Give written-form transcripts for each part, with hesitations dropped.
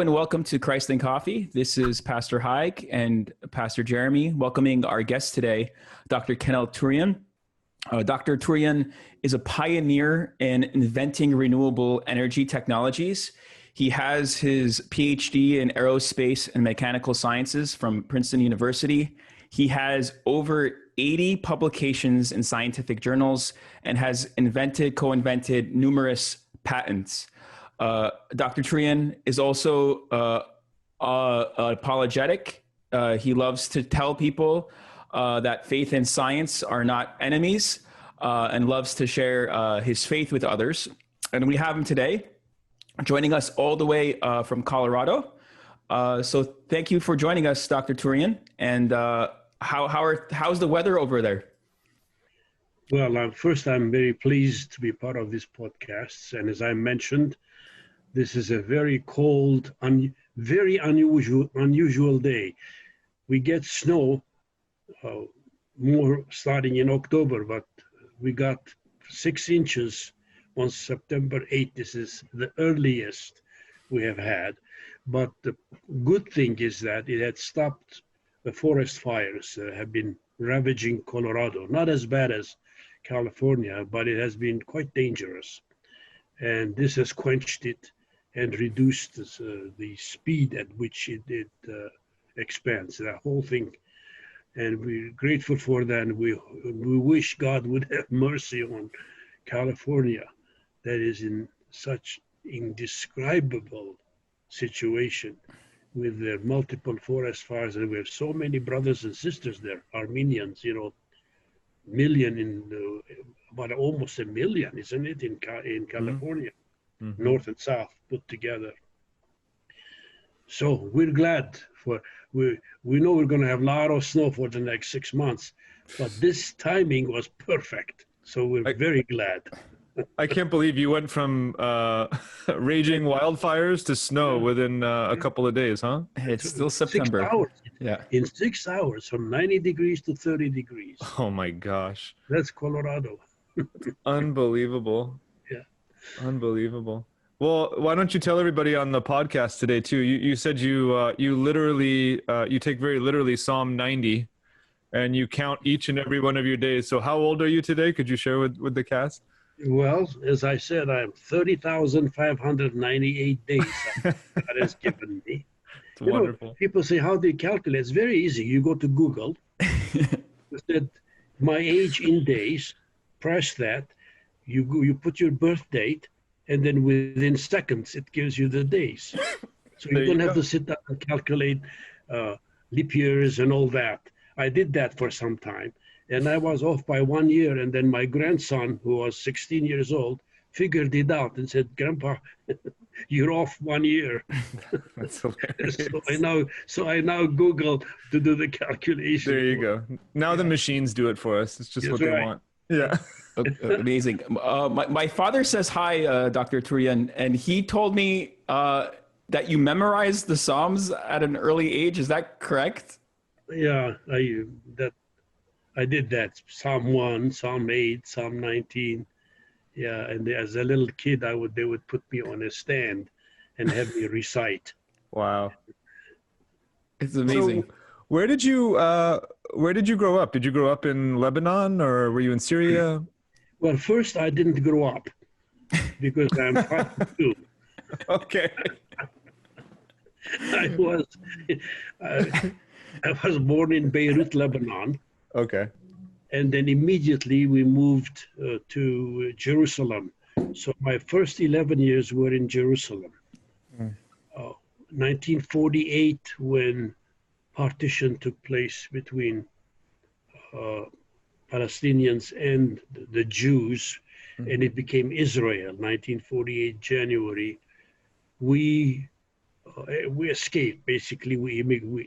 and welcome to Christ and Coffee. This is Pastor Haig and Pastor Jeremy welcoming our guest today, Dr. Kenell Touryan. Dr. Touryan is a pioneer in inventing renewable energy technologies. He has his PhD in aerospace and mechanical sciences from Princeton University. He has over 80 publications in scientific journals and has co-invented numerous patents. Dr. Touryan is also apologetic. He loves to tell people that faith and science are not enemies, and loves to share his faith with others. And we have him today joining us all the way from Colorado. So thank you for joining us, Dr. Touryan. And how's the weather over there? Well, first, I'm very pleased to be part of this podcast. And as I mentioned, this is a very cold, very unusual day. We get snow more starting in October, but we got 6 inches on September 8th. This is the earliest we have had. But the good thing is that it had stopped the forest fires that have been ravaging Colorado. Not as bad as California, but it has been quite dangerous. And this has quenched it and reduced the speed at which it expands, that whole thing. And we're grateful for that. And we wish God would have mercy on California that is in such indescribable situation with their multiple forest fires. And we have so many brothers and sisters there, Armenians, about almost a million, isn't it, in California? Mm-hmm. North and south put together. So we're glad we know we're going to have a lot of snow for the next 6 months, but this timing was perfect. So we're very glad. I can't believe you went from raging wildfires to snow within a couple of days, huh? It's still September. 6 hours. Yeah. In 6 hours, from 90 degrees to 30 degrees. Oh my gosh. That's Colorado. Unbelievable. Yeah. Unbelievable. Well, why don't you tell everybody on the podcast today too? You said you literally you take very literally Psalm 90, and you count each and every one of your days. So how old are you today? Could you share with the cast? Well, as I said, I'm 30,598 days God has given me. It's wonderful. People say, how do you calculate? It's very easy. You go to Google, said my age in days, press that, you put your birth date, and then within seconds, it gives you the days. So you don't have to sit down and calculate leap years and all that. I did that for some time, and I was off by 1 year, and then my grandson, who was 16 years old, figured it out and said, Grandpa, you're off 1 year. That's hilarious. So I now Google to do the calculation. There you go. Now the machines do it for us. It's just what they want. Yeah. Amazing. My father says hi, Dr. Touryan, and he told me that you memorized the Psalms at an early age. Is that correct? Yeah, I did that. Psalm 1, Psalm 8, Psalm 19. Yeah, and as a little kid, they would put me on a stand and have me recite. Wow. It's amazing. So, where did you grow up? Did you grow up in Lebanon, or were you in Syria? Well, first I didn't grow up because I'm 5'2". Okay. I was born in Beirut, Lebanon. Okay. And then immediately we moved to Jerusalem. So my first 11 years were in Jerusalem. 1948, when partition took place between Palestinians and the Jews, and it became Israel, 1948 January, we escaped. Basically, we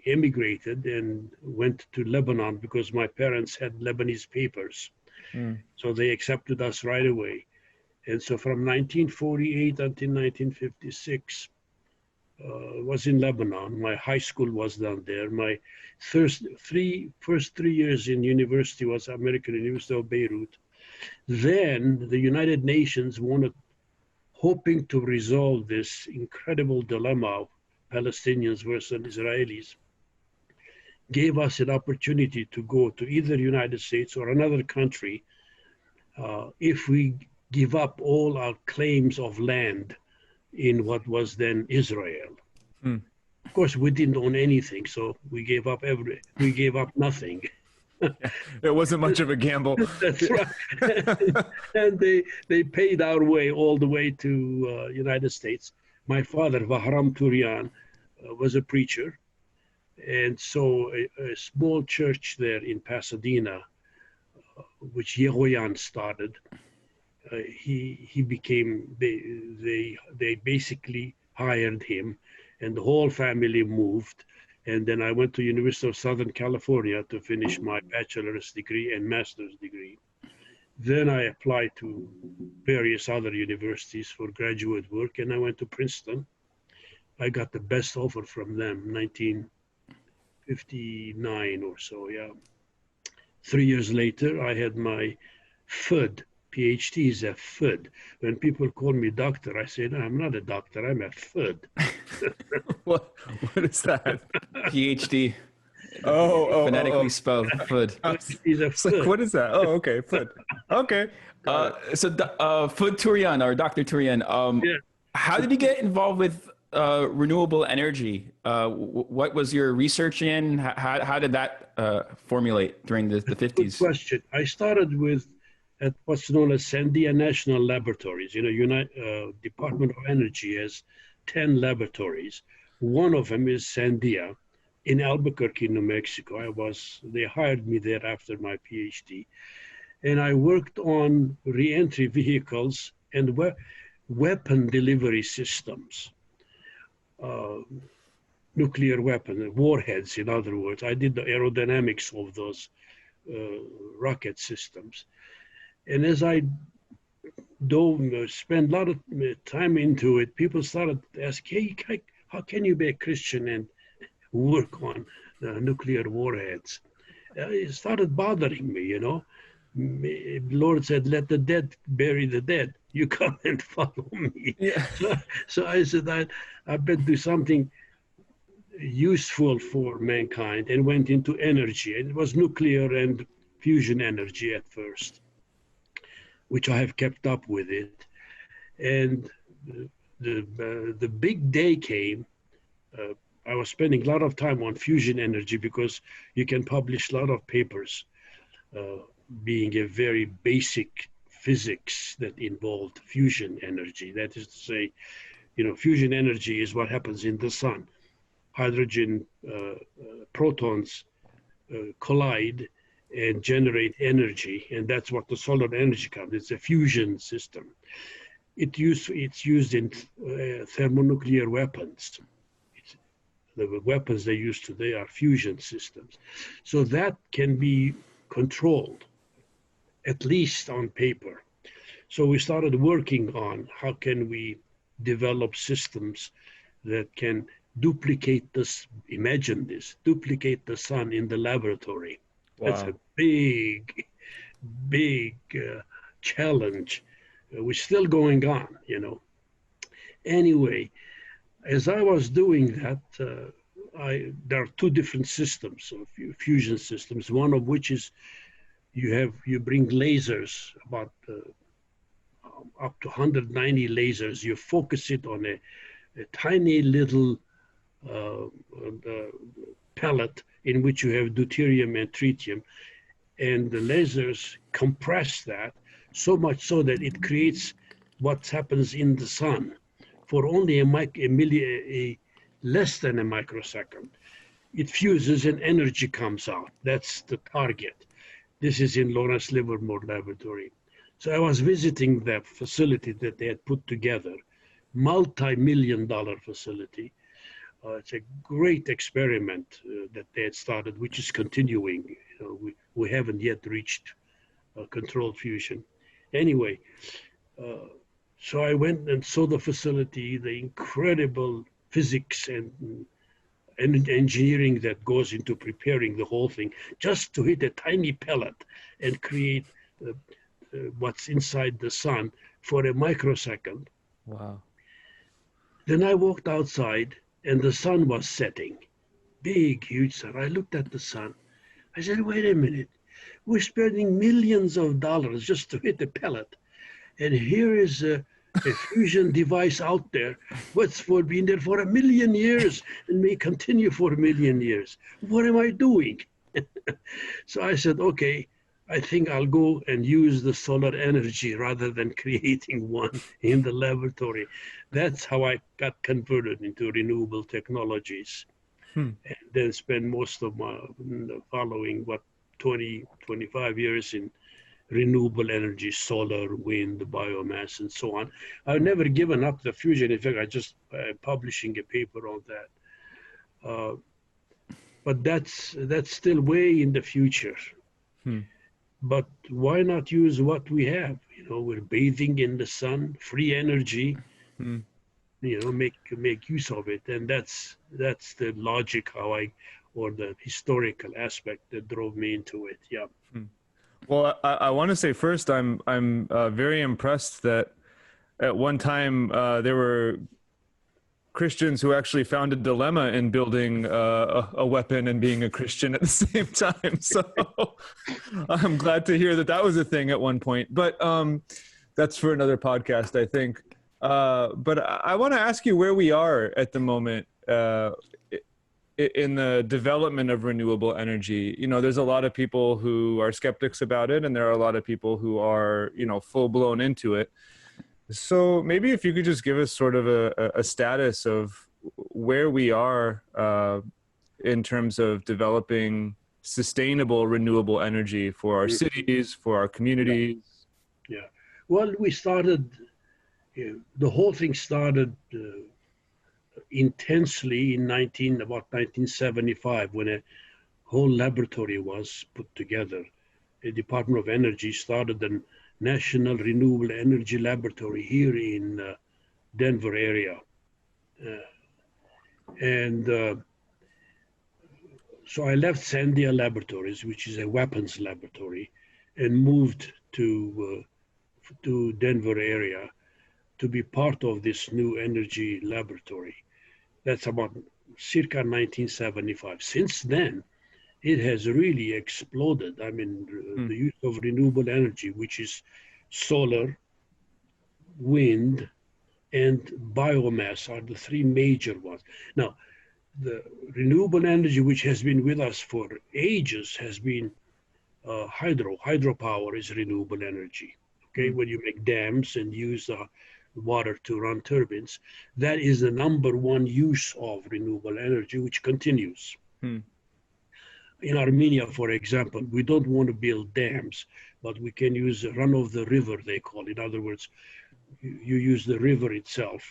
emigrated and went to Lebanon because my parents had Lebanese papers. So they accepted us right away. And so from 1948 until 1956, was in Lebanon. My high school was down there. My first 3 years in university was American University of Beirut. Then the United Nations hoping to resolve this incredible dilemma Palestinians versus Israelis, gave us an opportunity to go to either United States or another country if we give up all our claims of land in what was then Israel. Hmm. Of course, we didn't own anything, so we gave up nothing. It wasn't much of a gamble. That's right. And they paid our way all the way to United States. My father, Touryan, was a preacher. And so a small church there in Pasadena, which Yehoyan started, he became, they basically hired him, and the whole family moved. And then I went to University of Southern California to finish my bachelor's degree and master's degree. Then I applied to various other universities for graduate work, and I went to Princeton. I got the best offer from them, 1959 or so, yeah. 3 years later, I had my FUD. PhD is a FUD. When people call me doctor, I say, no, I'm not a doctor, I'm a FUD. What is that? PhD. Phonetically spelled FUD. He's a It's like, FUD. what is that? Oh, okay, foot. Okay. Fud Touryan, or Dr. Touryan, Yeah. how did you get involved with renewable energy? What was your research in? How did that formulate during the Good 50s? question. I started at what's known as Sandia National Laboratories. You know, Department of Energy has 10 laboratories. One of them is Sandia in Albuquerque, New Mexico. They hired me there after my PhD. And I worked on reentry vehicles and weapon delivery systems. Nuclear weapon, warheads, in other words. I did the aerodynamics of those rocket systems. And as I spent a lot of time into it, people started to ask, hey, how can you be a Christian and work on nuclear warheads? It started bothering me, you know. The Lord said, let the dead bury the dead. You come and follow me. Yeah. So I said, I better do something useful for mankind, and went into energy. And it was nuclear and fusion energy at first, which I have kept up with it. And the big day came. I was spending a lot of time on fusion energy because you can publish a lot of papers, being a very basic physics that involved fusion energy. That is to say, you know, fusion energy is what happens in the sun. Hydrogen protons collide and generate energy, and that's what the solar energy comes. It's a fusion system. It's used in thermonuclear weapons. The weapons they use today are fusion systems. So that can be controlled, at least on paper. So we started working on how can we develop systems that can duplicate this, imagine this, duplicate the sun in the laboratory. Wow. That's a big challenge, which is still going on, you know. Anyway, as I was doing that, there are two different systems of fusion systems. One of which is you bring lasers, about up to 190 lasers. You focus it on a tiny little pellet in which you have deuterium and tritium, and the lasers compress that so much so that it creates what happens in the sun for only less than a microsecond. It fuses and energy comes out. That's the target. This is in Lawrence Livermore Laboratory. So I was visiting that facility that they had put together, multi-million-dollar facility. It's a great experiment that they had started, which is continuing. You know, we haven't yet reached controlled fusion. Anyway, so I went and saw the facility, the incredible physics and engineering that goes into preparing the whole thing, just to hit a tiny pellet and create what's inside the sun for a microsecond. Wow. Then I walked outside and the sun was setting. Big, huge sun. I looked at the sun. I said, wait a minute. We're spending millions of dollars just to hit a pellet. And here is a fusion device out there, what's for been there for 1,000,000 years and may continue for 1,000,000 years. What am I doing? So I said, okay, I think I'll go and use the solar energy rather than creating one in the laboratory. That's how I got converted into renewable technologies. And then spent most of my following, 20, 25 years in renewable energy, solar, wind, biomass, and so on. I've never given up the fusion. In fact, I just publishing a paper on that. But that's still way in the future. But why not use what we have? You know, we're bathing in the sun, free energy. You know, make use of it, and that's the logic or the historical aspect that drove me into it. Yeah. Well, I want to say first, I'm very impressed that at one time there were Christians who actually found a dilemma in building a weapon and being a Christian at the same time. So I'm glad to hear that was a thing at one point. But that's for another podcast, I think. But I want to ask you where we are at the moment in the development of renewable energy. You know, there's a lot of people who are skeptics about it, and there are a lot of people who are, you know, full blown into it. So maybe if you could just give us sort of a status of where we are in terms of developing sustainable renewable energy for our cities, for our communities. Yeah. Well, we started, the whole thing started intensely in about 1975, when a whole laboratory was put together. The Department of Energy started the National Renewable Energy Laboratory here in Denver area. So I left Sandia Laboratories, which is a weapons laboratory, and moved to Denver area to be part of this new energy laboratory. That's about circa 1975. Since then, it has really exploded. I mean, the use of renewable energy, which is solar, wind, and biomass, are the three major ones. Now, the renewable energy, which has been with us for ages, has been hydropower is renewable energy. Okay, when you make dams and use water to run turbines, that is the #1 use of renewable energy, which continues. In Armenia, for example, we don't want to build dams, but we can use run of the river, they call it. In other words, you use the river itself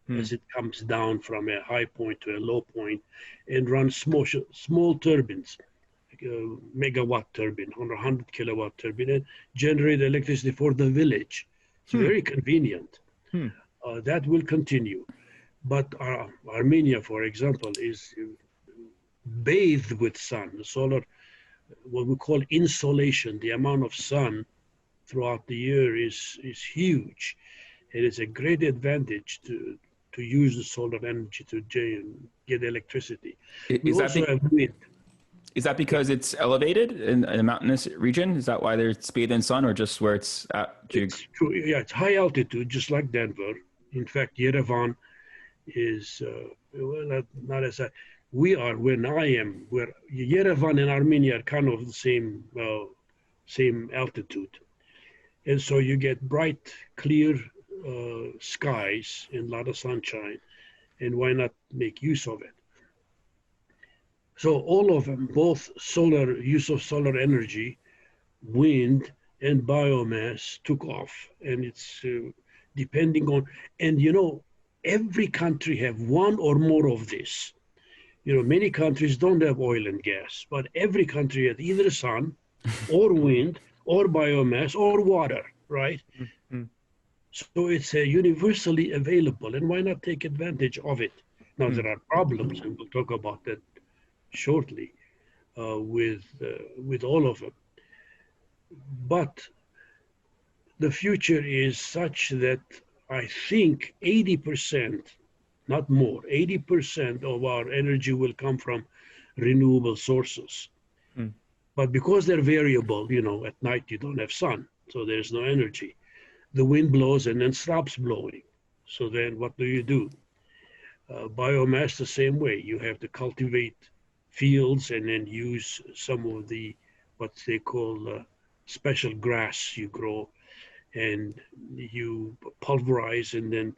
as it comes down from a high point to a low point, and run small turbines, like a megawatt turbine, 100 kilowatt turbine, and generate electricity for the village. It's very convenient. That will continue. But Armenia, for example, is bathed with sun. The solar, what we call insolation, the amount of sun throughout the year is huge. It is a great advantage to use the solar energy to get electricity. Is that because it's elevated in a mountainous region? Is that why it's bathed in sun, or just where it's at? It's true. Yeah, it's high altitude, just like Denver. In fact, Yerevan is, well, not as high. We are, when I am, where Yerevan and Armenia are kind of the same altitude. And so you get bright, clear skies and a lot of sunshine, and why not make use of it? So all of them, both use of solar energy, wind, and biomass took off. And it's depending on, and you know, every country have one or more of this. You know, many countries don't have oil and gas, but every country has either sun or wind or biomass or water, right? So it's universally available, and why not take advantage of it? Now, there are problems, and we'll talk about that shortly with all of them. But the future is such that I think 80% not more. 80% of our energy will come from renewable sources. Hmm. But because they're variable, at night you don't have sun, so there's no energy. The wind blows and then stops blowing. So then what do? Biomass the same way. You have to cultivate fields and then use some of the what they call special grass you grow, and you pulverize and then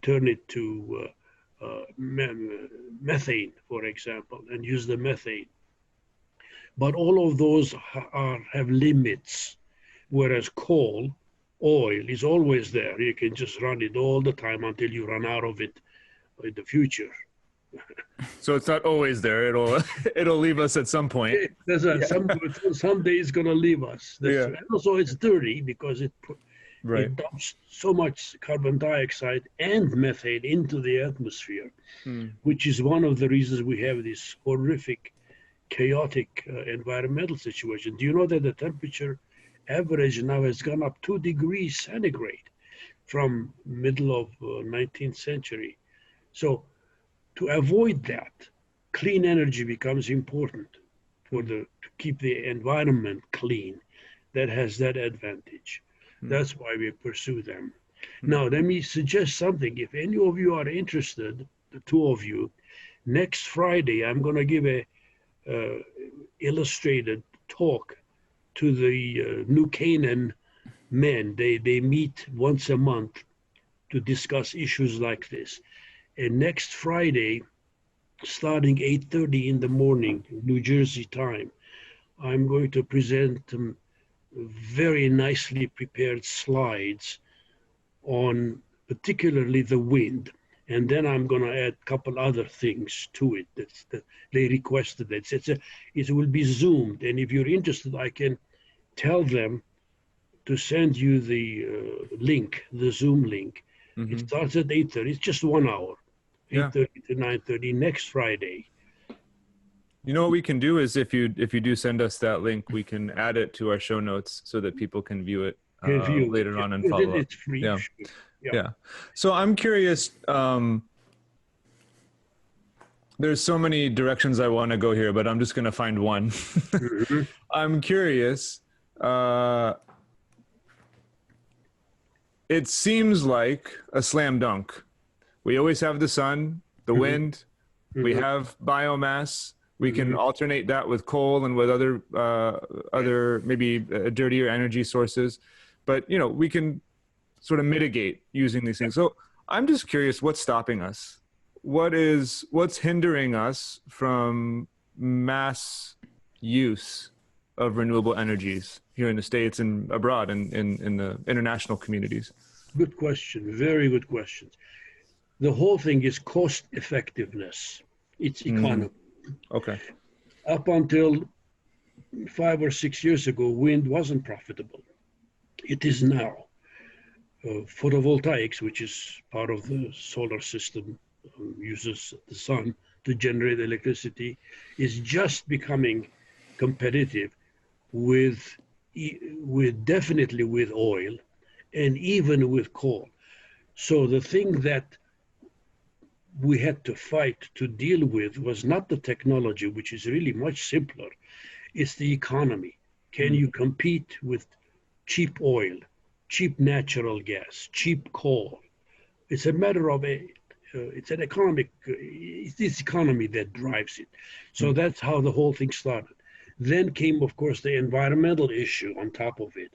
turn it to methane, for example, and use the methane. But all of those have limits, whereas coal, oil is always there. You can just run it all the time until you run out of it in the future. So it's not always there. It'll leave us at some point. Someday it's going to leave us. Yeah. Also, it's dirty because it Right. dumps so much carbon dioxide and methane into the atmosphere, which is one of the reasons we have this horrific, chaotic environmental situation. Do you know that the temperature average now has gone up 2 degrees centigrade from middle of 19th century? So to avoid that, clean energy becomes important to keep the environment clean. That has that advantage. That's why we pursue them. Now, let me suggest something. If any of you are interested, the two of you, next Friday, I'm going to give a illustrated talk to the New Canaan men. They meet once a month to discuss issues like this. And next Friday, starting 8:30 in the morning, New Jersey time, I'm going to present very nicely prepared slides on particularly the wind. And then I'm going to add a couple other things to it that they requested. It will be Zoomed. And if you're interested, I can tell them to send you the link, the Zoom link. It starts at 8:30. It's just 1 hour, 8:30 to 9:30 next Friday. You know what we can do is if you do send us that link, we can add it to our show notes so that people can view it later on and follow up. It's free. Yeah. Sure. Yeah. So I'm curious. There's so many directions I want to go here, but I'm just going to find one. I'm curious. It seems like a slam dunk. We always have the sun, the wind. We have biomass. We can alternate that with coal and with other maybe dirtier energy sources. But, we can sort of mitigate using these things. So I'm just curious, what's stopping us? What's hindering us from mass use of renewable energies here in the States and abroad in the international communities? Good question. Very good questions. The whole thing is cost effectiveness. It's economy. Okay. Up until 5 or 6 years ago, wind wasn't profitable. It is now. Photovoltaics, which is part of the solar system, uses the sun to generate electricity, is just becoming competitive definitely with oil and even with coal. So the thing that we had to fight to deal with was not the technology, which is really much simpler. It's the economy. Can you compete with cheap oil, cheap natural gas, cheap coal? It's a matter of it's this economy that drives it. So that's how the whole thing started. Then came, of course, the environmental issue on top of it.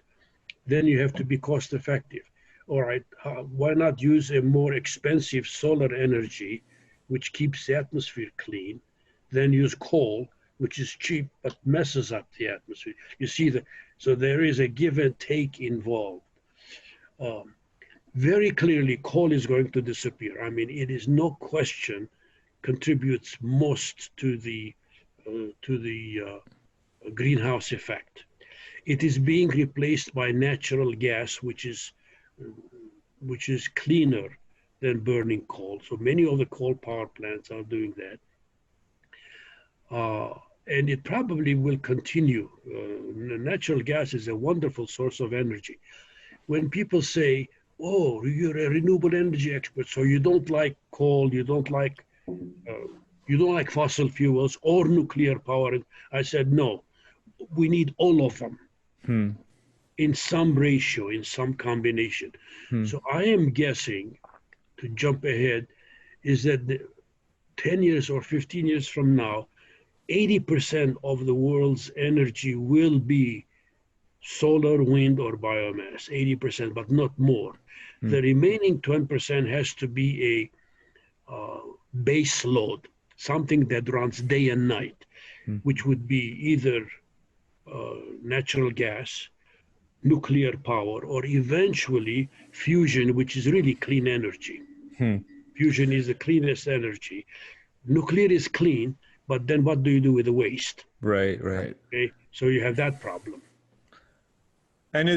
Then you have to be cost effective. All right, why not use a more expensive solar energy, which keeps the atmosphere clean, then use coal, which is cheap but messes up the atmosphere. You see so there is a give and take involved. Very clearly, coal is going to disappear. I mean, it is no question contributes most to the greenhouse effect. It is being replaced by natural gas, which is cleaner than burning coal. So many of the coal power plants are doing that. And it probably will continue. Natural gas is a wonderful source of energy. When people say, oh, you're a renewable energy expert, so you don't like coal, you don't like fossil fuels or nuclear power. I said, no, we need all of them in some ratio, in some combination. So I am guessing, to jump ahead, is that 10 years or 15 years from now, 80% of the world's energy will be solar, wind, or biomass, 80%, but not more. The remaining 20% has to be a base load, something that runs day and night, which would be either natural gas, nuclear power, or eventually fusion, which is really clean energy. Fusion is the cleanest energy. Nuclear is clean, but then what do you do with the waste? Right. Okay, so you have that problem. And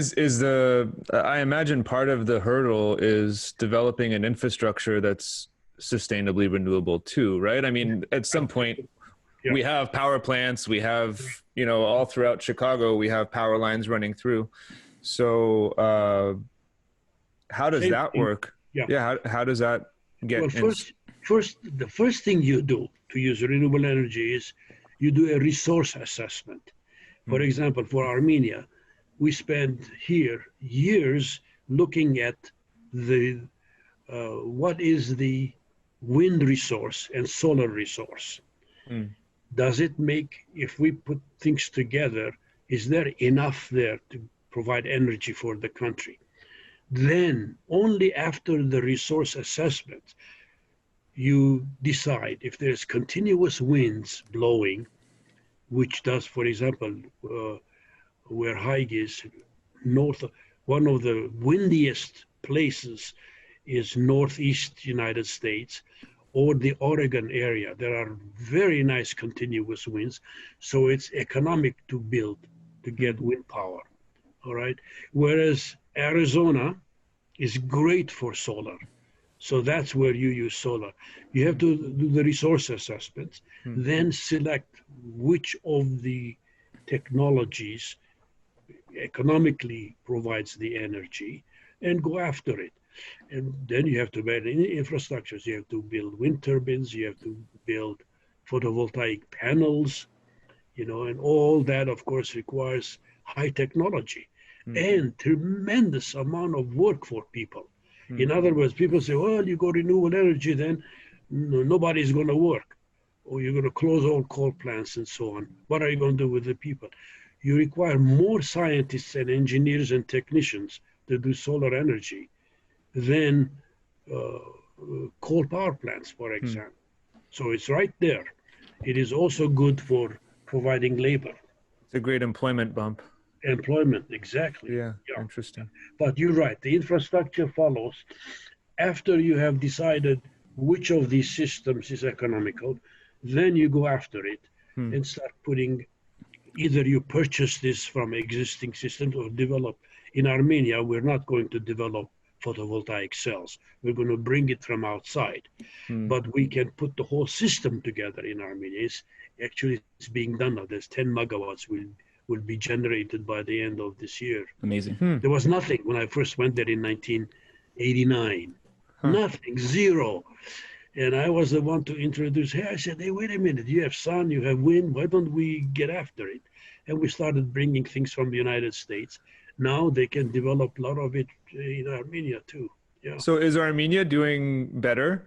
I imagine part of the hurdle is developing an infrastructure that's sustainably renewable too, right? I mean, at some point, we have power plants, we have, all throughout Chicago, we have power lines running through. So how does that work? Yeah. How does that get? Well, the first thing you do to use renewable energy is you do a resource assessment. For example, for Armenia, we spent here years looking at what is the wind resource and solar resource. Does it make, if we put things together, is there enough there to provide energy for the country? Then only after the resource assessment, you decide if there's continuous winds blowing, which does, for example, where Haig is north, one of the windiest places is northeast United States or the Oregon area. There are very nice continuous winds, so it's economic to build, to get wind power, all right? Whereas Arizona is great for solar. So that's where you use solar. You have to do the resource assessments, then select which of the technologies economically provides the energy and go after it. And then you have to build infrastructures. You have to build wind turbines, you have to build photovoltaic panels, and all that, of course, requires high technology and tremendous amount of work for people. In other words, people say, well, you go renewable energy, then nobody's going to work, or you're going to close all coal plants and so on. What are you going to do with the people? You require more scientists and engineers and technicians to do solar energy than coal power plants, for example. So it's right there. It is also good for providing labor. It's a great employment bump. Employment, exactly. Yeah, interesting. But you're right, the infrastructure follows after you have decided which of these systems is economical, then you go after it and start putting, either you purchase this from existing systems or develop. In Armenia, we're not going to develop photovoltaic cells. We're going to bring it from outside, but we can put the whole system together in Armenia. It's being done now. There's 10 megawatts will be generated by the end of this year. Amazing. There was nothing when I first went there in 1989. Nothing, zero. And I was the one to introduce, hey, I said, hey, wait a minute, you have sun, you have wind, why don't we get after it? And we started bringing things from the United States. Now they can develop a lot of it in Armenia too. Yeah. So is Armenia doing better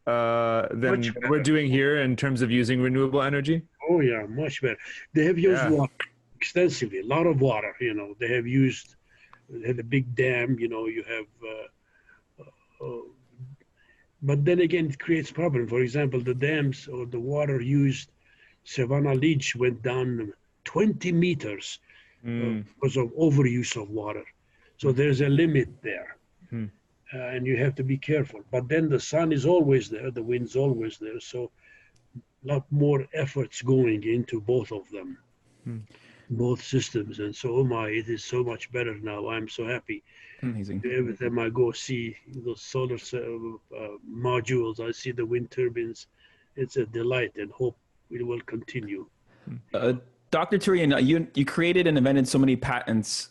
than we're doing here in terms of using renewable energy? Oh yeah, much better. They have used water extensively, a lot of water. They had a big dam. You have, but then again, it creates problem. For example, the dams or the water used, Savannah Ledge went down 20 meters because of overuse of water. So there's a limit there. And you have to be careful. But then the sun is always there, the wind's always there. So a lot more efforts going into both of them, both systems. And so, it is so much better now. I'm so happy. Amazing. Every time I go see those solar modules, I see the wind turbines. It's a delight, and hope it will continue. Dr. Touryan, you created and invented so many patents.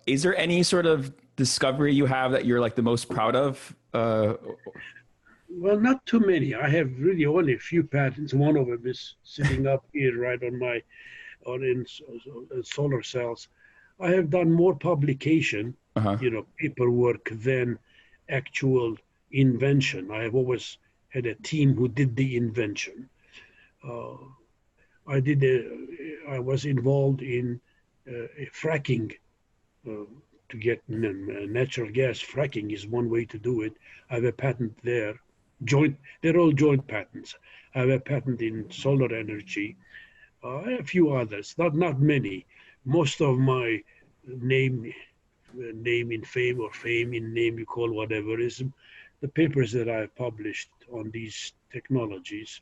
Is there any sort of discovery you have that you're like the most proud of? Well, not too many. I have really only a few patents. One of them is sitting up here right on my solar cells. I have done more publication, paperwork than actual invention. I have always had a team who did the invention. I was involved in fracking to get natural gas. Fracking is one way to do it. I have a patent there. They're all joint patents. I have a patent in solar energy. A few others, not many. Most of my name in fame, or fame in name, you call whatever, is the papers that I've published on these technologies,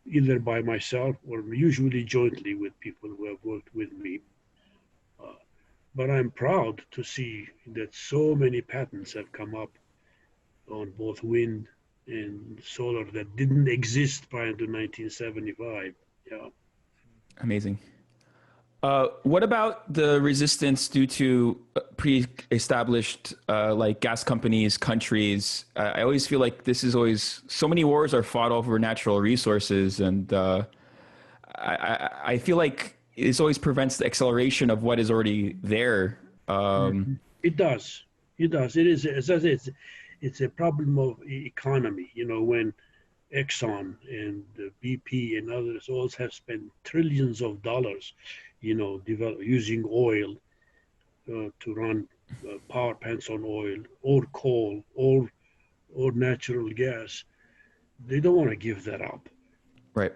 either by myself or usually jointly with people who have worked with me. But I'm proud to see that so many patents have come up on both wind and solar that didn't exist prior to 1975. Yeah. Amazing. What about the resistance due to pre-established like gas companies, countries? I always feel like this is always, so many wars are fought over natural resources, and I feel like this always prevents the acceleration of what is already there. It does. It is, as I said, it's a problem of economy. When Exxon and BP and others all have spent trillions of dollars, using oil to run power plants on oil or coal or natural gas, they don't want to give that up. Right.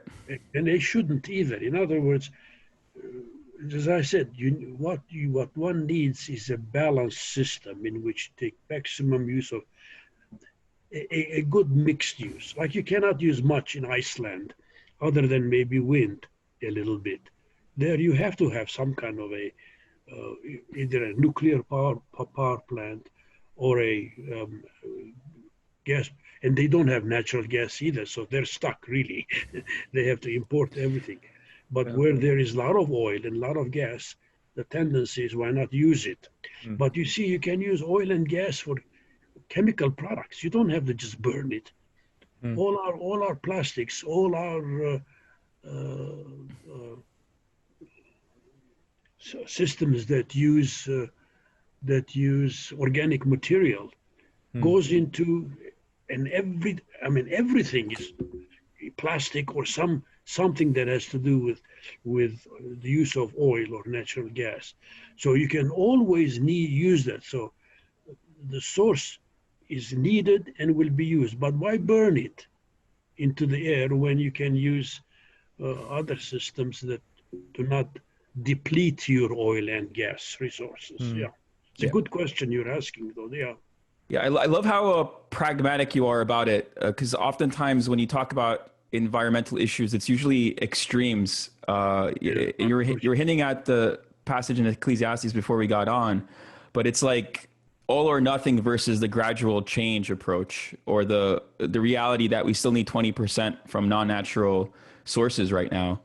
And they shouldn't either. In other words, as I said, what one needs is a balanced system in which to take maximum use of a good mixed use. Like you cannot use much in Iceland other than maybe wind a little bit. There you have to have some kind of either a nuclear power plant or a gas, and they don't have natural gas either, so they're stuck really. They have to import everything. But where there is a lot of oil and a lot of gas, the tendency is why not use it? But you see, you can use oil and gas for chemical products. You don't have to just burn it. All our plastics, all our systems that use organic material goes into, and everything is plastic or something that has to do with the use of oil or natural gas. So you can always use that. So the source is needed and will be used, but why burn it into the air when you can use other systems that do not deplete your oil and gas resources? Yeah, it's a good question you're asking, though. Yeah, I love how pragmatic you are about it, because oftentimes when you talk about environmental issues, it's usually extremes. You're hinting at the passage in Ecclesiastes before we got on, but it's like all or nothing versus the gradual change approach, or the reality that we still need 20% from non-natural sources right now.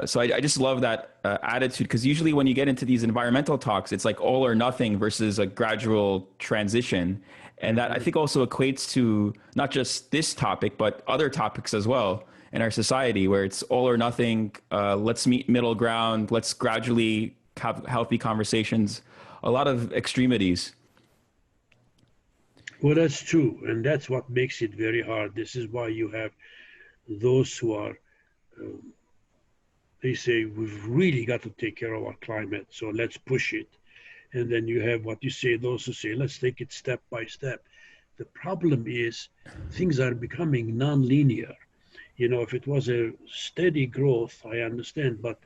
So I just love that attitude, because usually when you get into these environmental talks, it's like all or nothing versus a gradual transition. And that I think also equates to not just this topic, but other topics as well in our society, where it's all or nothing. Let's meet middle ground. Let's gradually have healthy conversations. A lot of extremities. Well, that's true. And that's what makes it very hard. This is why you have those who are, they say, we've really got to take care of our climate, so let's push it. And then you have what you say, those who say, let's take it step by step. The problem is things are becoming non-linear. If it was a steady growth, I understand, but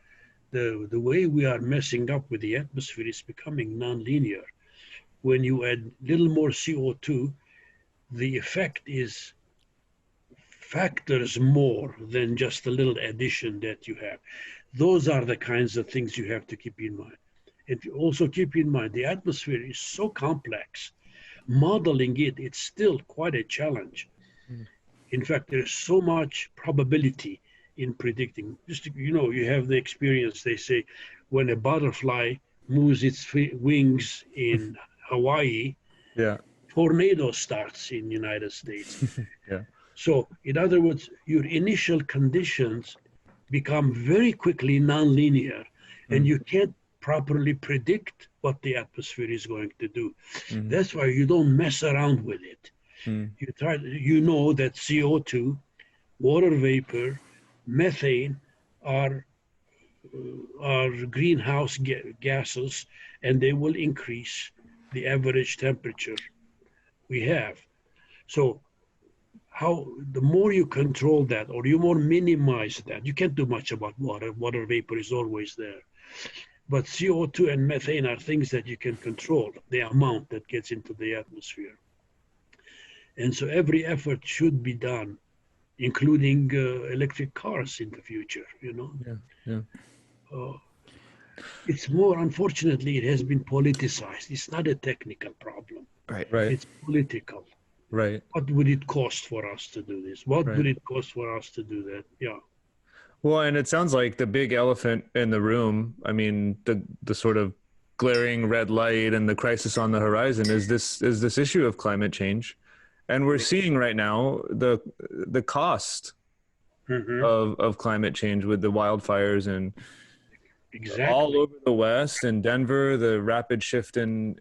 the way we are messing up with the atmosphere is becoming non-linear. When you add a little more CO2, the effect is factors more than just a little addition that you have. Those are the kinds of things you have to keep in mind. And also keep in mind, the atmosphere is so complex. Modeling it's still quite a challenge. In fact, there's so much probability in predicting. Just, you have the experience, they say, when a butterfly moves its wings in Hawaii, Yeah. tornado starts in the United States. Yeah. So, in other words, your initial conditions become very quickly nonlinear, and you can't properly predict what the atmosphere is going to do. That's why you don't mess around with it. You know that CO2, water vapor, methane are greenhouse gases, and they will increase the average temperature we have. So the more you control that, or you more minimize that, you can't do much about water. Water vapor is always there. But CO2 and methane are things that you can control, the amount that gets into the atmosphere. And so every effort should be done, including electric cars in the future, Yeah. It's more, unfortunately, it has been politicized. It's not a technical problem. Right. It's political. Right. What would it cost for us to do this? What Right. would it cost for us to do that? Yeah. Well, and it sounds like the big elephant in the room, I mean, the sort of glaring red light and the crisis on the horizon is this issue of climate change. And we're seeing right now the cost of climate change with the wildfires and all over the West, in Denver, the rapid shift in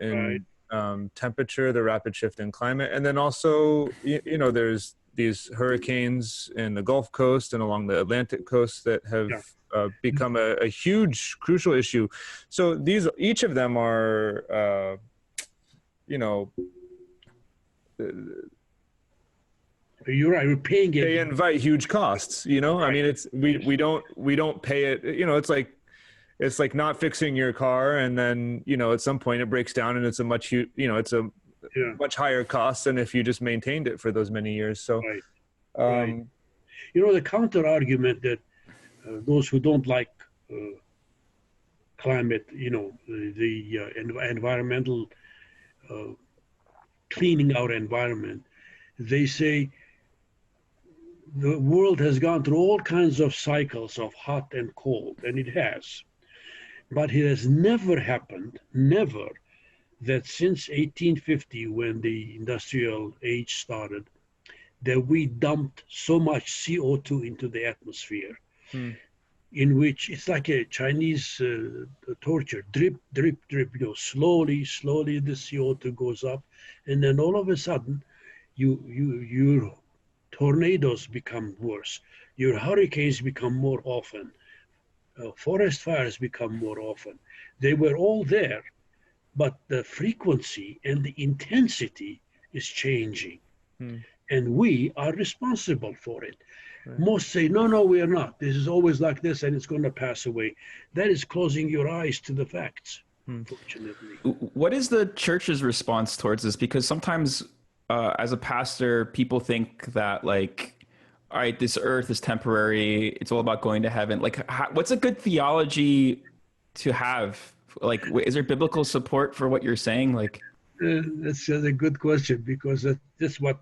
temperature, the rapid shift in climate. And then also, there's these hurricanes in the Gulf Coast and along the Atlantic coast that have become a huge, crucial issue. So each of them are, you're right. We're paying it. They invite huge costs. I mean, it's we don't pay it. It's like not fixing your car, and then at some point it breaks down, and it's a much much higher cost than if you just maintained it for those many years. So, right. The counter argument that those who don't like climate, the environmental cleaning our environment, they say the world has gone through all kinds of cycles of hot and cold, and it has. But it has never happened, never, that since 1850, when the industrial age started, that we dumped so much CO2 into the atmosphere, in which it's like a Chinese torture, drip, drip, drip, slowly the CO2 goes up, and then all of a sudden, your tornadoes become worse, your hurricanes become more often, forest fires become more often. They were all there, but the frequency and the intensity is changing. And we are responsible for it. Right. Most say, no, we are not. This is always like this, and it's going to pass away. That is closing your eyes to the facts, unfortunately. What is the church's response towards this? Because sometimes as a pastor, people think that all right, this earth is temporary. It's all about going to heaven. What's a good theology to have? Is there biblical support for what you're saying? That's a good question, because that's what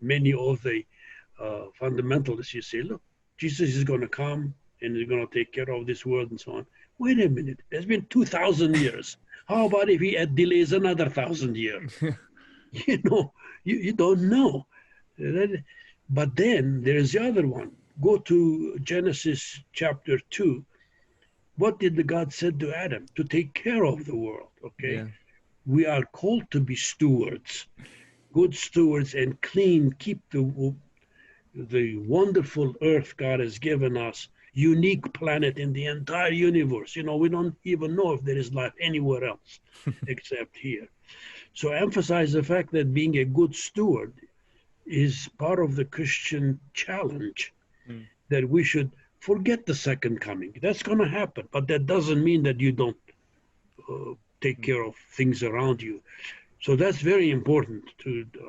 many of the fundamentalists, you say, look, Jesus is going to come and he's going to take care of this world and so on. Wait a minute. It's been 2,000 years. How about if he delays another 1,000 years? You don't know. But then there's the other one. Go to Genesis chapter 2. What did the God said to Adam? To take care of the world, okay? Yeah. We are called to be stewards, good stewards, and keep the wonderful earth God has given us, unique planet in the entire universe. We don't even know if there is life anywhere else except here. So emphasize the fact that being a good steward is part of the Christian challenge, that we should forget the second coming. That's going to happen, but that doesn't mean that you don't take care of things around you. So that's very important.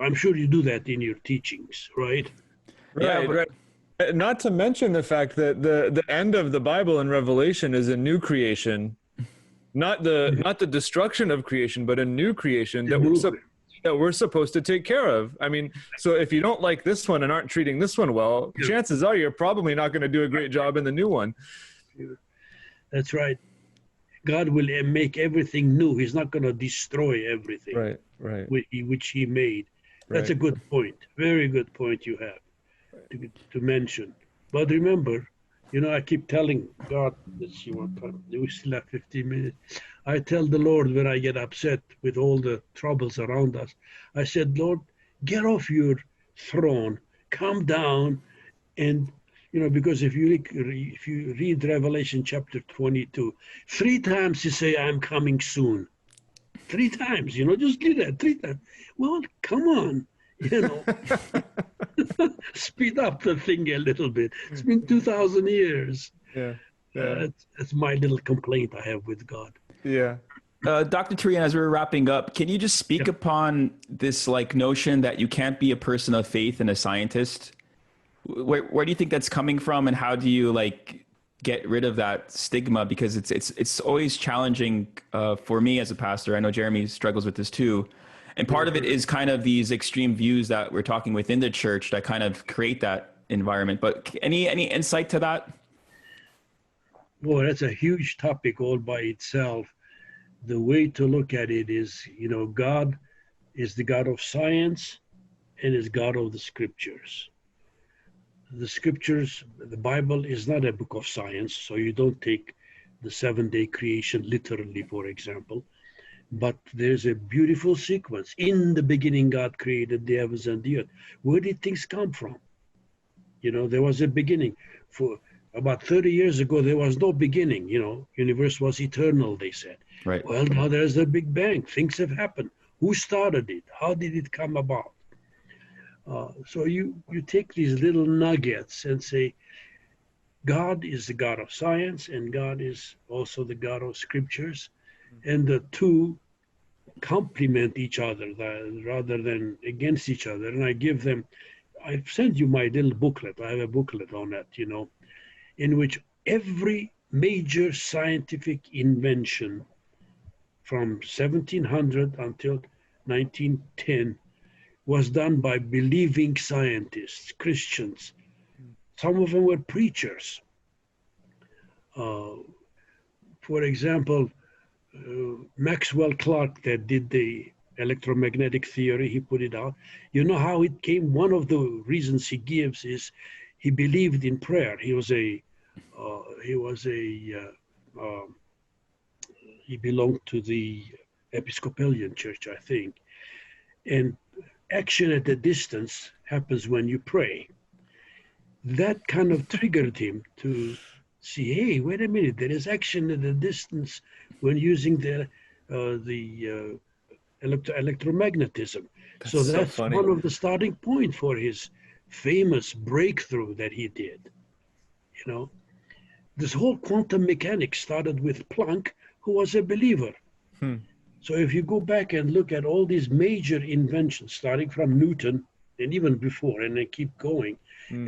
I'm sure you do that in your teachings, right? Right. Not to mention the fact that the end of the Bible in Revelation is a new creation, not the destruction of creation, but a new creation that we're supposed to take care of. I mean, so if you don't like this one and aren't treating this one well, chances are you're probably not going to do a great job in the new one. That's right. God will make everything new. He's not going to destroy everything Right. which he made. That's a Right. good point. Very good point you have to mention. But remember, I keep telling God, let's see what time, we still have 15 minutes. I tell the Lord when I get upset with all the troubles around us, I said, Lord, get off your throne, come down, and because if you read Revelation chapter 22, 3 times you say, I'm coming soon. 3 times, just do that 3 times. Well, come on, speed up the thing a little bit. It's been 2,000 years. Yeah. That's my little complaint I have with God. Yeah. Dr. Touryan, as we're wrapping up, can you just speak upon this notion that you can't be a person of faith and a scientist? Where do you think that's coming from, and how do you get rid of that stigma? Because it's always challenging for me as a pastor. I know Jeremy struggles with this too. And part of it is kind of these extreme views that we're talking within the church that kind of create that environment. But any insight to that? Well, that's a huge topic all by itself. The way to look at it is, God is the God of science and is God of the scriptures. The scriptures, the Bible is not a book of science, so you don't take the 7-day creation literally, for example. But there's a beautiful sequence. In the beginning, God created the heavens and the earth. Where did things come from? There was a beginning. For about 30 years ago, there was no beginning. Universe was eternal, they said. Right. Well, now there's the Big Bang. Things have happened. Who started it? How did it come about? So you take these little nuggets and say, God is the God of science, and God is also the God of scriptures. And the two complement each other rather than against each other. And I've sent you my little booklet. I have a booklet on that, in which every major scientific invention from 1700 until 1910 was done by believing scientists, Christians. Some of them were preachers. For example, Maxwell Clark, that did the electromagnetic theory, he put it out. You know how it came? One of the reasons he gives is he believed in prayer. He belonged to the Episcopalian Church, I think. And action at a distance happens when you pray. That kind of triggered him to see, hey, wait a minute, there is action at a distance when using the electromagnetism. So that's one of the starting point for his famous breakthrough that he did. This whole quantum mechanics started with Planck, who was a believer. So if you go back and look at all these major inventions, starting from Newton and even before, and then keep going,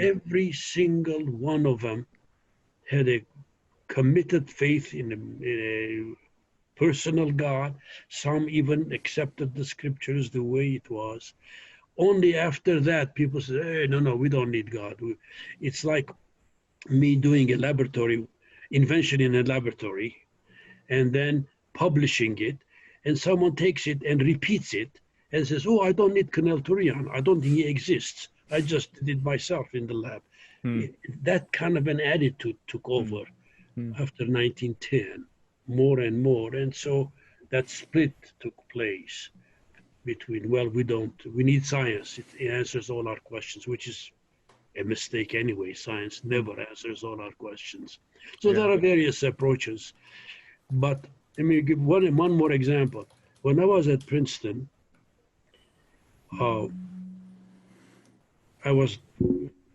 every single one of them had a committed faith in a personal God. Some even accepted the scriptures the way it was. Only after that, people said, hey, no, we don't need God. It's like me doing a laboratory invention in a laboratory and then publishing it, and someone takes it and repeats it and says, oh, I don't need Kenell Touryan. I don't think he exists. I just did it myself in the lab. That kind of an attitude took over after 1910, more and more. And so that split took place between, well, we need science. It answers all our questions, which is a mistake anyway. Science never answers all our questions. So there are various approaches. But let me give one more example. When I was at Princeton,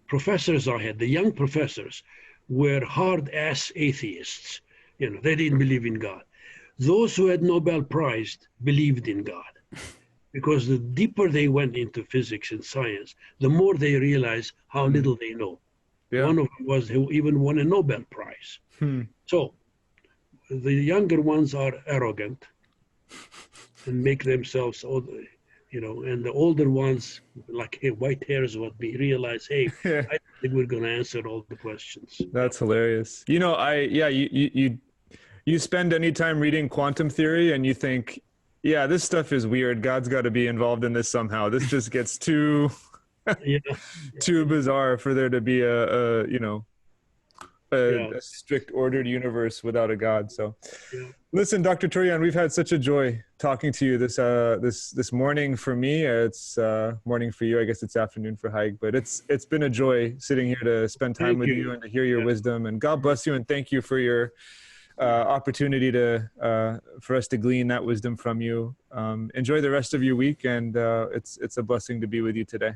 professors I had, the young professors, were hard-ass atheists. They didn't believe in God. Those who had Nobel Prize believed in God, because the deeper they went into physics and science, the more they realized how little they know. One of them was who even won a Nobel Prize. So the younger ones are arrogant and make themselves, and the older ones, like white hairs, would be realize, hey, I think we're going to answer all the questions. That's hilarious. You you spend any time reading quantum theory and you think, yeah, this stuff is weird. God's got to be involved in this somehow. This just gets too Yeah. too bizarre for there to be a strict ordered universe without a God. So listen, Dr. Touryan, we've had such a joy talking to you this morning. For me, it's morning for you. I guess it's afternoon for Haig, but it's been a joy sitting here to spend time with you and to hear your wisdom. And God bless you, and thank you for your opportunity for us to glean that wisdom from you. Enjoy the rest of your week, and it's a blessing to be with you today.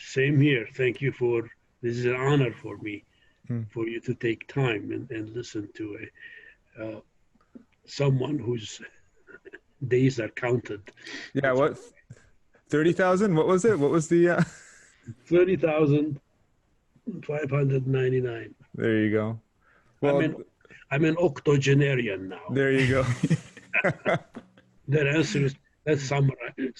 Same here. Thank you this is an honor for me, for you to take time and listen to someone whose days are counted. Yeah, what? 30,000? What was it? What was the 30,599. There you go. Well, I'm an octogenarian now. There you go. That answer is, that's summary.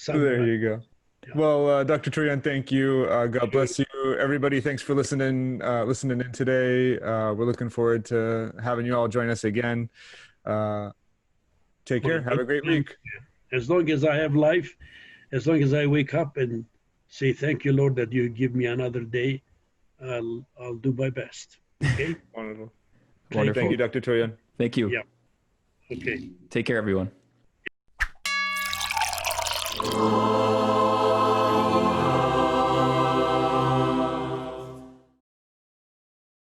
There you go. Yeah. Well, Dr. Touryan, thank you. God bless you. Everybody, thanks for listening in today. We're looking forward to having you all join us again. Take care. Have a great week. As long as I have life, as long as I wake up and say, thank you, Lord, that you give me another day, I'll do my best. Okay? Wonderful. Okay. Wonderful. Thank you, Dr. Touryan. Thank you. Yeah. Okay. Take care, everyone.